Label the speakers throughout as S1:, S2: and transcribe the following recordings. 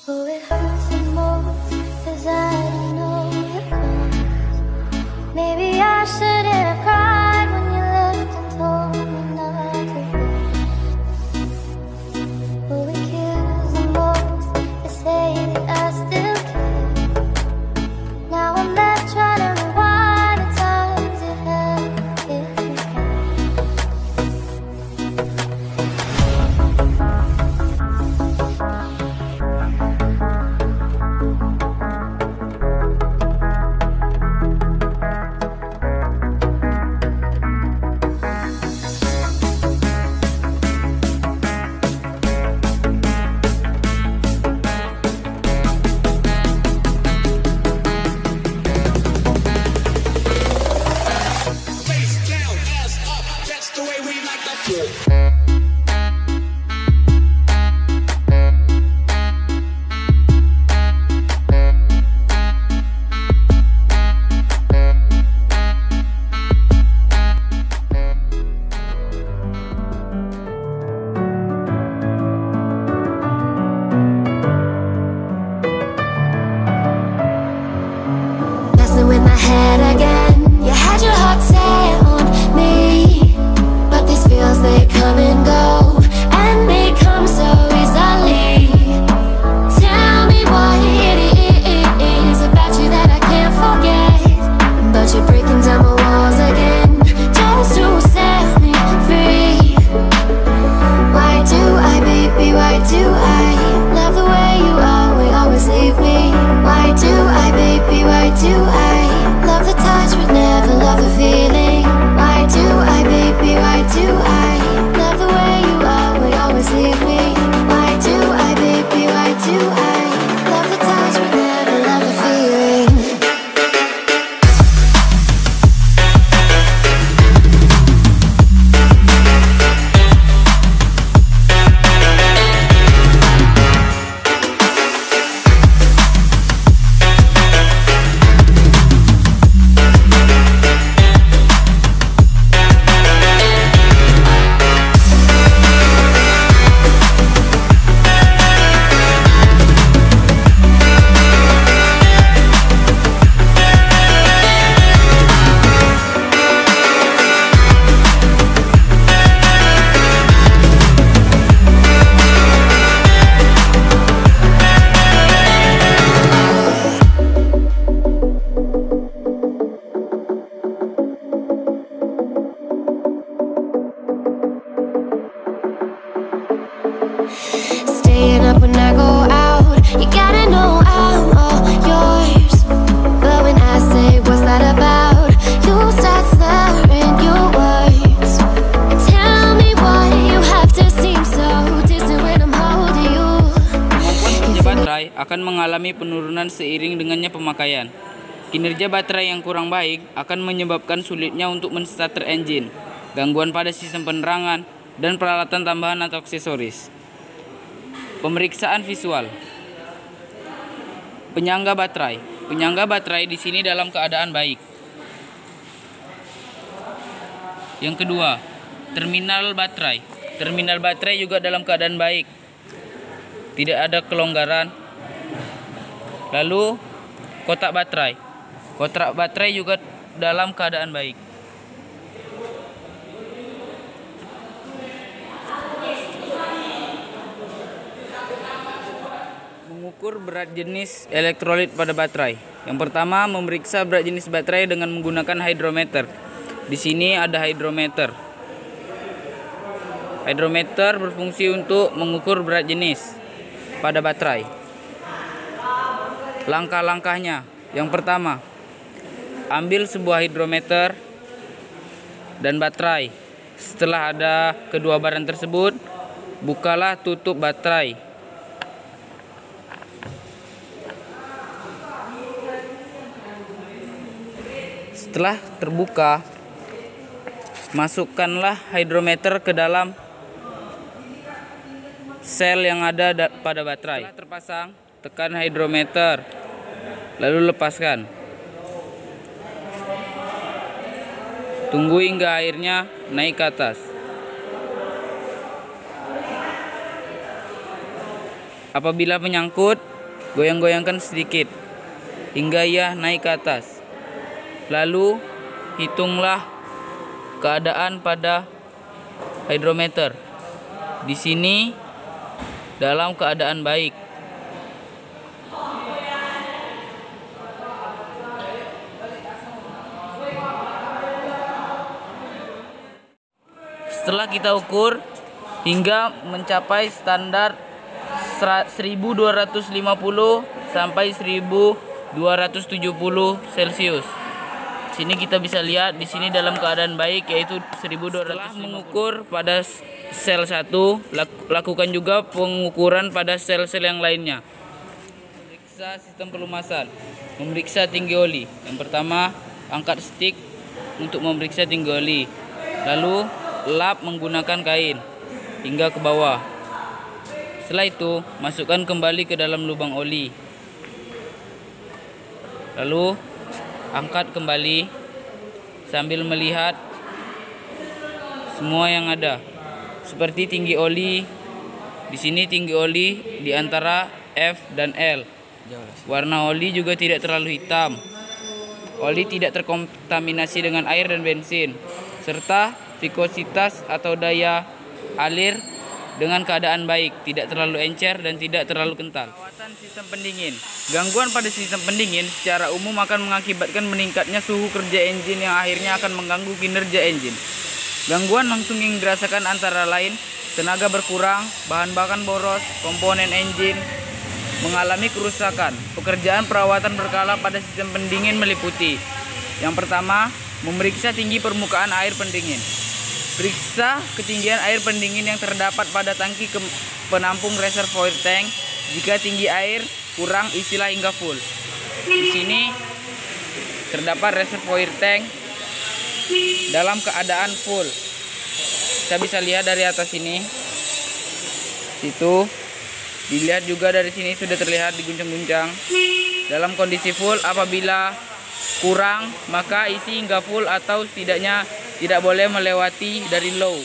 S1: Oh, it hurts the most, 'cause I don't know your cause. Maybe I shouldn't have cried when you left and told me not to leave. Oh, it kills the most to say that I still care. Now I'm left trying to rewind the times you had to kiss me back. With my head again, you had your heart set on me, but these feels, they come and go, and they come so easily. Tell me what it is about you that I can't forget, but you're breaking down my walls again, just to set me free. Why do I, baby, why do I love the way you always leave me? Why do I, baby, why do I love the touch but never love the feeling? Why do I, baby, why do I love the way you always leave me? Why do I, baby, why do I love the touch but never love the feeling? Staying up when I go out, you gotta know I'm all yours. But when I say what's that about, you start slurring your words. Tell me why you have to seem so distant when I'm holding you.
S2: Kemampuan kerja baterai akan mengalami penurunan seiring dengannya pemakaian. Kinerja baterai yang kurang baik akan menyebabkan sulitnya untuk menstarter engine, gangguan pada sistem penerangan, dan peralatan tambahan atau aksesoris. Pemeriksaan visual. Penyangga baterai. Penyangga baterai di sini dalam keadaan baik. Yang kedua, terminal baterai. Terminal baterai juga dalam keadaan baik. Tidak ada kelonggaran. Lalu, kotak baterai. Kotak baterai juga dalam keadaan baik. Mengukur berat jenis elektrolit pada baterai. Yang pertama, memeriksa berat jenis baterai dengan menggunakan hidrometer. Di sini ada hidrometer. Hidrometer berfungsi untuk mengukur berat jenis pada baterai. Langkah-langkahnya. Yang pertama, ambil sebuah hidrometer dan baterai. Setelah ada kedua barang tersebut, bukalah tutup baterai. Setelah terbuka, masukkanlah hidrometer ke dalam sel yang ada pada baterai. Setelah terpasang, tekan hidrometer, lalu lepaskan. Tunggu hingga airnya naik ke atas. Apabila menyangkut, Goyang-goyangkan sedikit hingga ia naik ke atas. Lalu hitunglah keadaan pada hidrometer. Di sini dalam keadaan baik. Setelah kita ukur hingga mencapai standar 1250 sampai 1270 Celcius. Sini kita bisa lihat di sini dalam keadaan baik, yaitu 1250. Setelah mengukur pada sel 1, lakukan juga pengukuran pada sel-sel yang lainnya. Memeriksa sistem pelumasan, memeriksa tinggi oli. Yang pertama, angkat stick untuk memeriksa tinggi oli. Lalu lap menggunakan kain hingga ke bawah. Setelah itu, masukkan kembali ke dalam lubang oli. Lalu angkat kembali sambil melihat semua yang ada. Seperti tinggi oli. Di sini tinggi oli di antara F dan L. Warna oli juga tidak terlalu hitam. Oli tidak terkontaminasi dengan air dan bensin, serta viskositas atau daya alir dengan keadaan baik, tidak terlalu encer dan tidak terlalu kental. Perawatan sistem pendingin. Gangguan pada sistem pendingin secara umum akan mengakibatkan meningkatnya suhu kerja engine yang akhirnya akan mengganggu kinerja engine. Gangguan langsung yang dirasakan antara lain tenaga berkurang, bahan bakar boros, komponen engine mengalami kerusakan. Pekerjaan perawatan berkala pada sistem pendingin meliputi: yang pertama, memeriksa tinggi permukaan air pendingin. Periksa ketinggian air pendingin yang terdapat pada tangki penampung reservoir tank. Jika tinggi air kurang, isilah hingga full. Di sini terdapat reservoir tank dalam keadaan full. Kita bisa lihat dari atas ini. Situ dilihat juga dari sini sudah terlihat diguncang-guncang. Dalam kondisi full, apabila kurang maka isi hingga full atau setidaknya tidak boleh melewati dari low.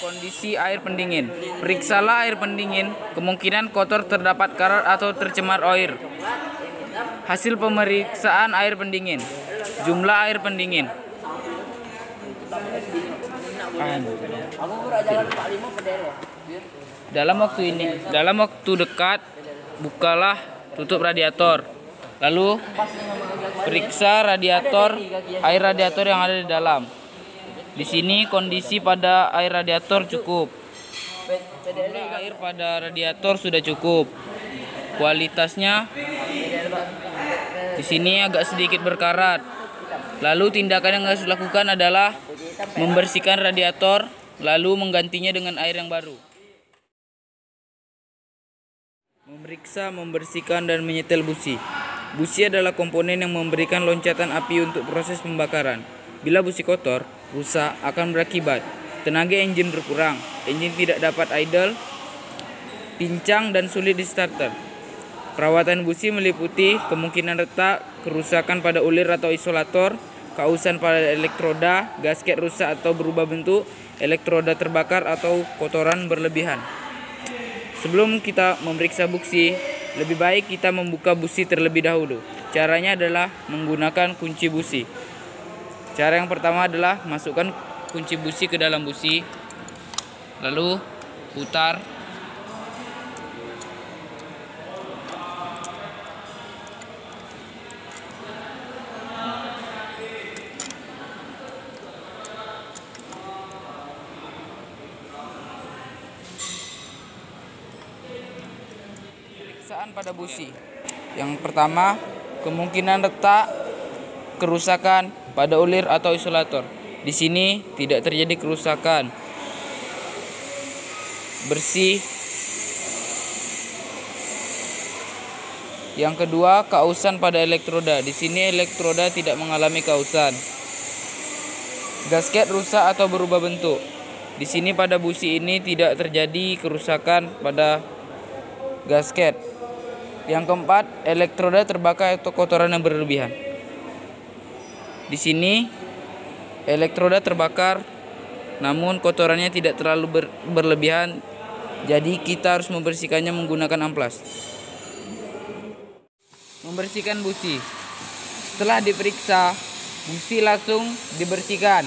S2: Kondisi air pendingin. Periksalah air pendingin, kemungkinan kotor, terdapat karat atau tercemar air. Hasil pemeriksaan air pendingin. Jumlah air pendingin. Dalam waktu dekat, bukalah tutup radiator. Lalu periksa radiator, air radiator yang ada di dalam. Di sini kondisi pada air radiator cukup. Jumlah air pada radiator sudah cukup. Kualitasnya di sini agak sedikit berkarat. Lalu tindakan yang harus dilakukan adalah membersihkan radiator, lalu menggantinya dengan air yang baru. Memeriksa, membersihkan, dan menyetel busi. Busi adalah komponen yang memberikan loncatan api untuk proses pembakaran. Bila busi kotor, rusak, akan berakibat tenaga engine berkurang, engine tidak dapat idle, pincang, dan sulit di starter. Perawatan busi meliputi kemungkinan retak, kerusakan pada ulir atau isolator, kausan pada elektroda, gasket rusak atau berubah bentuk, elektroda terbakar, atau kotoran berlebihan. Sebelum kita memeriksa busi, lebih baik kita membuka busi terlebih dahulu. Caranya adalah menggunakan kunci busi. Cara yang pertama adalah masukkan kunci busi ke dalam busi, lalu putar. Pemeriksaan pada busi. Yang pertama, kemungkinan retak, kerusakan pada ulir atau isolator. Di sini tidak terjadi kerusakan. Bersih. Yang kedua, kausan pada elektroda. Di sini elektroda tidak mengalami kausan. Gasket rusak atau berubah bentuk. Di sini pada busi ini tidak terjadi kerusakan pada gasket. Yang keempat, elektroda terbakar atau kotoran yang berlebihan. Di sini elektroda terbakar, namun kotorannya tidak terlalu berlebihan, jadi kita harus membersihkannya menggunakan amplas. membersihkan busi. Setelah diperiksa, busi langsung dibersihkan.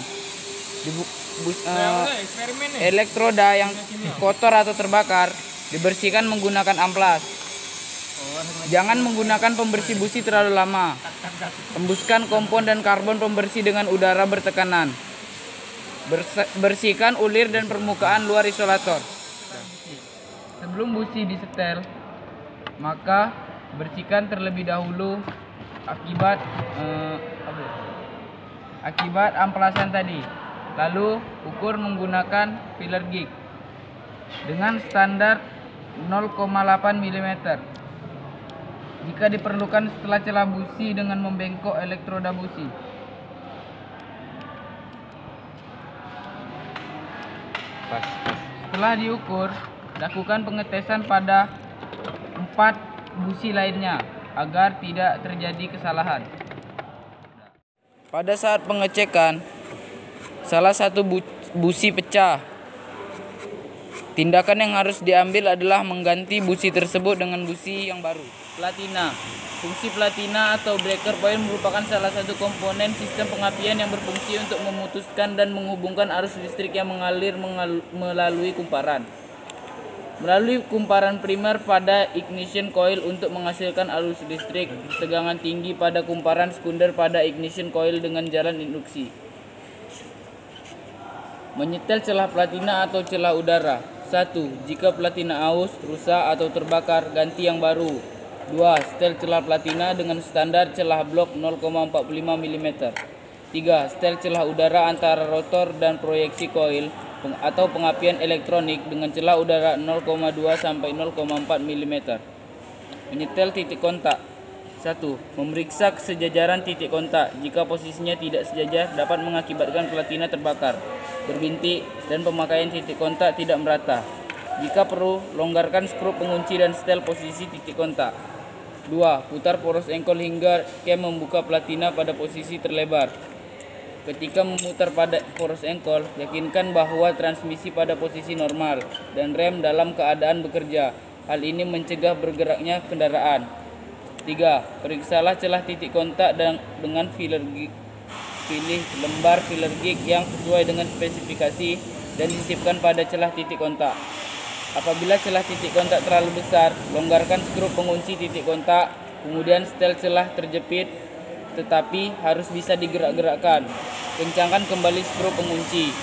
S2: Elektroda yang kotor atau terbakar dibersihkan menggunakan amplas. Jangan menggunakan pembersih busi terlalu lama. Hembuskan kompon dan karbon pembersih dengan udara bertekanan. Bersihkan ulir dan permukaan luar isolator. Sebelum busi disetel, maka bersihkan terlebih dahulu akibat amplasan tadi. Lalu ukur menggunakan filler gig dengan standar 0,8 mm. Jika diperlukan setelah celah busi dengan membengkok elektroda busi. Setelah diukur, lakukan pengetesan pada 4 busi lainnya agar tidak terjadi kesalahan. Pada saat pengecekan, salah satu busi pecah. Tindakan yang harus diambil adalah mengganti busi tersebut dengan busi yang baru. Platina. Fungsi platina atau breaker point merupakan salah satu komponen sistem pengapian yang berfungsi untuk memutuskan dan menghubungkan arus listrik yang mengalir melalui kumparan. Melalui kumparan primer pada ignition coil untuk menghasilkan arus listrik tegangan tinggi pada kumparan sekunder pada ignition coil dengan jalan induksi. Menyetel celah platina atau celah udara. 1. Jika platina aus, rusak atau terbakar, ganti yang baru. 2. Setel celah platina dengan standar celah blok 0,45 mm. 3. Setel celah udara antara rotor dan proyeksi koil atau pengapian elektronik dengan celah udara 0,2 sampai 0,4 mm. Menyetel titik kontak. 1. Memeriksa kesejajaran titik kontak. Jika posisinya tidak sejajar dapat mengakibatkan platina terbakar, berbintik, dan pemakaian titik kontak tidak merata. Jika perlu, longgarkan skru pengunci dan setel posisi titik kontak. 2. Putar poros engkol hingga cam membuka platina pada posisi terlebar. Ketika memutar pada poros engkol, yakinkan bahwa transmisi pada posisi normal dan rem dalam keadaan bekerja. Hal ini mencegah bergeraknya kendaraan. 3. Periksalah celah titik kontak dengan filler gig. Pilih lembar filler gig yang sesuai dengan spesifikasi dan disisipkan pada celah titik kontak. Apabila celah titik kontak terlalu besar, longgarkan skru pengunci titik kontak, kemudian setel celah terjepit tetapi harus bisa digerak-gerakkan. Kencangkan kembali skru pengunci.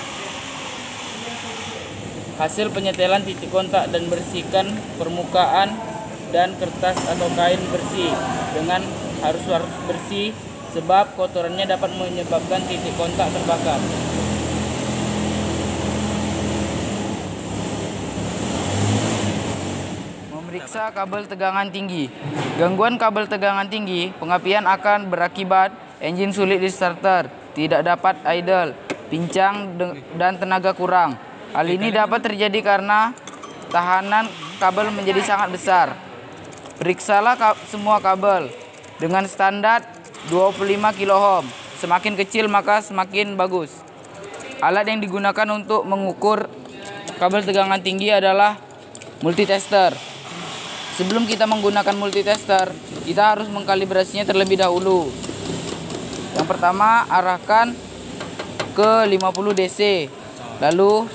S2: Hasil penyetelan titik kontak dan bersihkan permukaan dan kertas atau kain bersih dengan harus bersih sebab kotorannya dapat menyebabkan titik kontak terbakar. Memeriksa kabel tegangan tinggi. Gangguan kabel tegangan tinggi, pengapian akan berakibat engine sulit di starter, tidak dapat idle, pincang dan tenaga kurang. Hal ini dapat terjadi karena tahanan kabel menjadi sangat besar. Periksalah semua kabel dengan standar 25 kOhm. Semakin kecil maka semakin bagus. Alat yang digunakan untuk mengukur kabel tegangan tinggi adalah multitester. Sebelum kita menggunakan multitester, kita harus mengkalibrasinya terlebih dahulu. Yang pertama, arahkan ke 50 DC. Lalu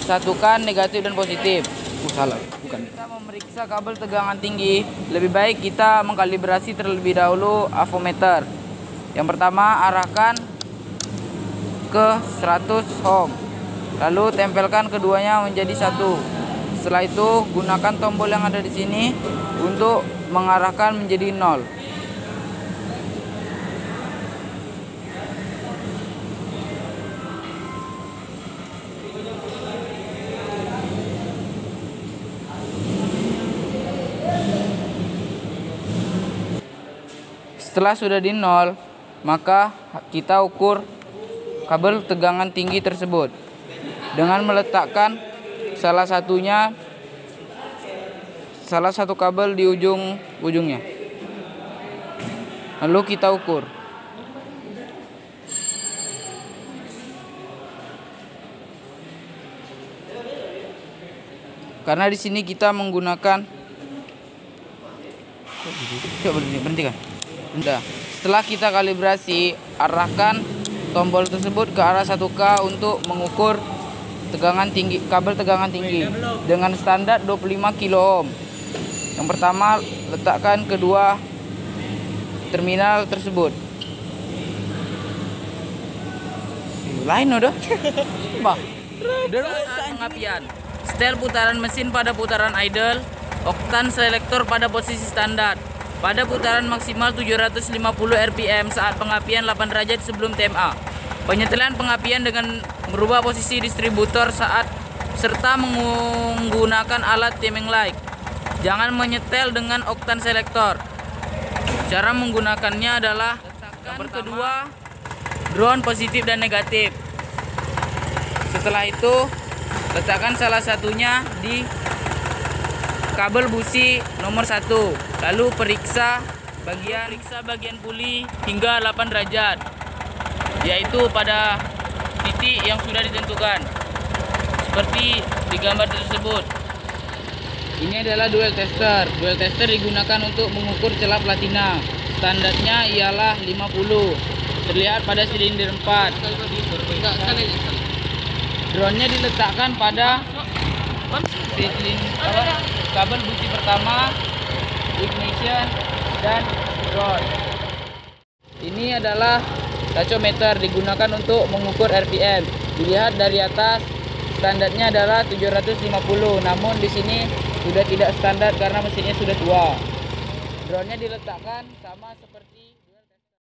S2: satukan negatif dan positif. Kita memeriksa kabel tegangan tinggi, lebih baik kita mengkalibrasi terlebih dahulu avometer. Yang pertama, arahkan ke 100 ohm. Lalu tempelkan keduanya menjadi satu. Setelah itu, gunakan tombol yang ada di sini untuk mengarahkan menjadi 0. Setelah sudah di 0, maka kita ukur kabel tegangan tinggi tersebut dengan meletakkan salah satu kabel di ujungnya. Lalu kita ukur. Karena di sini kita menggunakan Coba berhentikan. Udah. Setelah kita kalibrasi, arahkan tombol tersebut ke arah 1K untuk mengukur tegangan tinggi, kabel tegangan tinggi dengan standar 25 kilo ohm. Yang pertama, letakkan kedua terminal tersebut. Lain udah. Pengapian. Setel putaran mesin pada putaran idle, oktan selektor pada posisi standar. Pada putaran maksimal 750 rpm saat pengapian 8 derajat sebelum TMA. Penyetelan pengapian dengan merubah posisi distributor saat serta menggunakan alat timing light. Jangan menyetel dengan oktan selektor. Cara menggunakannya adalah yang kedua, drone positif dan negatif. Setelah itu, letakkan salah satunya di kabel busi nomor 1. Lalu periksa bagian puli hingga 8 derajat, yaitu pada titik yang sudah ditentukan seperti di gambar tersebut. Ini adalah dual tester. Dual tester digunakan untuk mengukur celah platina. Standarnya ialah 50. Terlihat pada silinder 4. Drone-nya diletakkan pada kabel busi pertama, ignition, dan drone. Ini adalah tachometer, digunakan untuk mengukur RPM. Dilihat dari atas, standarnya adalah 750. Namun di sini sudah tidak standar karena mesinnya sudah tua. Drone-nya diletakkan sama seperti